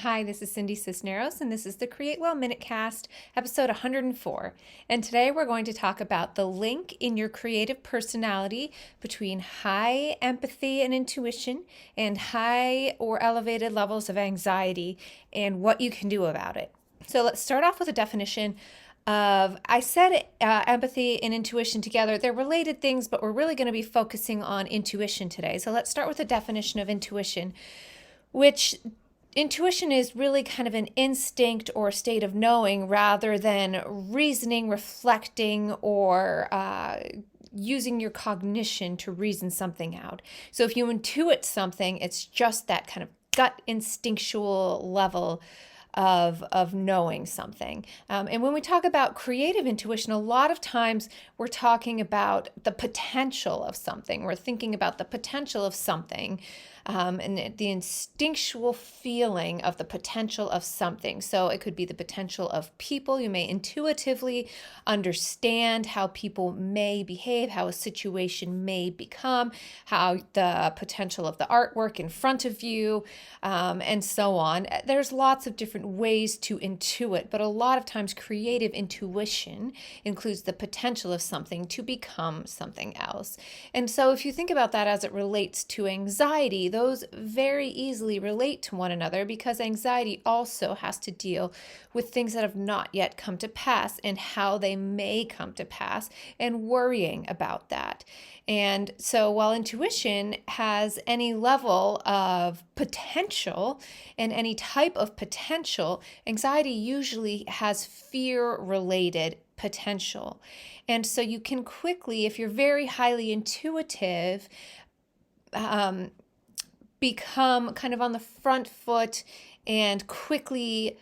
Hi, this is Cindy Cisneros, and this is the Create Well Minutecast, episode 104. And today we're going to talk about the link in your creative personality between high empathy and intuition and high or elevated levels of anxiety and what you can do about it. So let's start off with a definition of, I said empathy and intuition together. They're related things, but we're really going to be focusing on intuition today. So let's start with a definition of intuition, which intuition is really kind of an instinct or state of knowing rather than reasoning, reflecting, or using your cognition to reason something out. So if you intuit something, it's just that kind of gut instinctual level of knowing something. And when we talk about creative intuition, a lot of times we're talking about the potential of something. We're thinking about the potential of something and the instinctual feeling of the potential of something. So it could be the potential of people. You may intuitively understand how people may behave, how a situation may become, how the potential of the artwork in front of you, and so on. There's lots of different ways to intuit, but a lot of times creative intuition includes the potential of something to become something else. And so if you think about that as it relates to anxiety, those very easily relate to one another because anxiety also has to deal with things that have not yet come to pass and how they may come to pass and worrying about that. And so while intuition has any level of potential and any type of potential, anxiety usually has fear-related potential. And so you can quickly, if you're very highly intuitive, become kind of on the front foot and quickly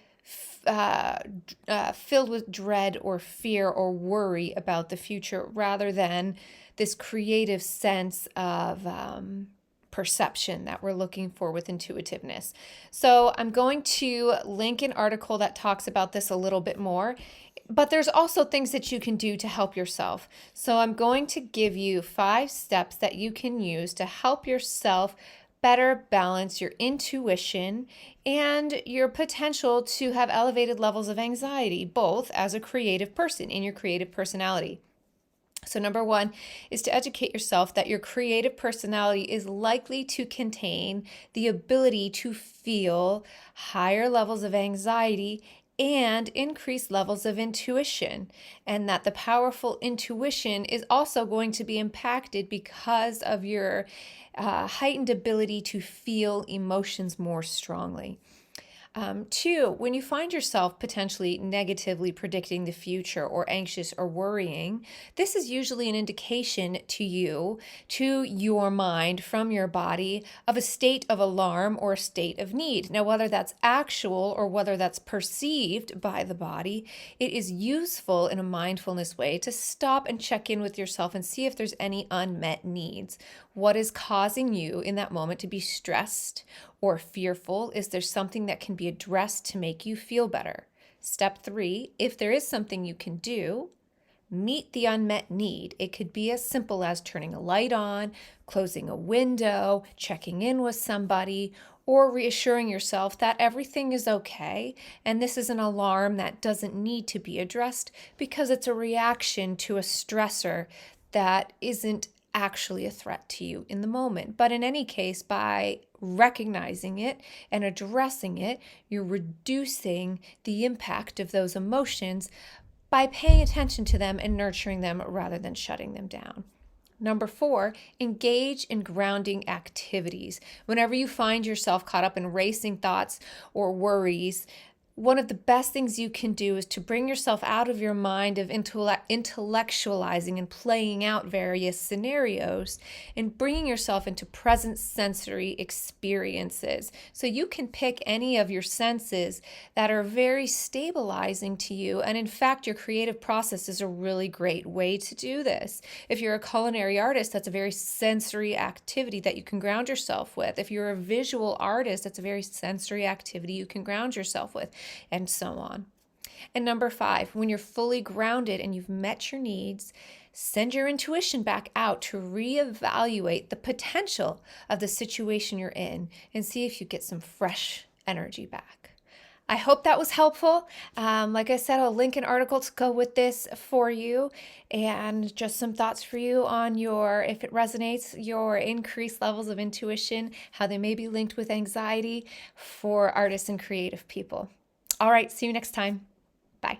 filled with dread or fear or worry about the future rather than this creative sense of perception that we're looking for with intuitiveness. So I'm going to link an article that talks about this a little bit more, but there's also things that you can do to help yourself. So I'm going to give you 5 steps that you can use to help yourself better balance your intuition and your potential to have elevated levels of anxiety, both as a creative person in your creative personality. So number 1 is to educate yourself that your creative personality is likely to contain the ability to feel higher levels of anxiety and increased levels of intuition, and that the powerful intuition is also going to be impacted because of your heightened ability to feel emotions more strongly. 2, when you find yourself potentially negatively predicting the future or anxious or worrying, this is usually an indication to you, to your mind, from your body, of a state of alarm or a state of need. Now, whether that's actual or whether that's perceived by the body, it is useful in a mindfulness way to stop and check in with yourself and see if there's any unmet needs. What is causing you in that moment to be stressed or fearful? Is there something that can be addressed to make you feel better? Step 3, if there is something you can do, meet the unmet need. It could be as simple as turning a light on, closing a window, checking in with somebody, or reassuring yourself that everything is okay and this is an alarm that doesn't need to be addressed because it's a reaction to a stressor that isn't actually a threat to you in the moment. But in any case, by recognizing it and addressing it, you're reducing the impact of those emotions by paying attention to them and nurturing them rather than shutting them down. Number 4, engage in grounding activities. Whenever you find yourself caught up in racing thoughts or worries, one of the best things you can do is to bring yourself out of your mind of intellectualizing and playing out various scenarios and bringing yourself into present sensory experiences. So you can pick any of your senses that are very stabilizing to you. And in fact, your creative process is a really great way to do this. If you're a culinary artist, that's a very sensory activity that you can ground yourself with. If you're a visual artist, that's a very sensory activity you can ground yourself with, and so on. And number 5, when you're fully grounded and you've met your needs, send your intuition back out to reevaluate the potential of the situation you're in and see if you get some fresh energy back. I hope that was helpful. Like I said, I'll link an article to go with this for you, and just some thoughts for you on your, if it resonates, your increased levels of intuition, how they may be linked with anxiety for artists and creative people. All right, see you next time. Bye.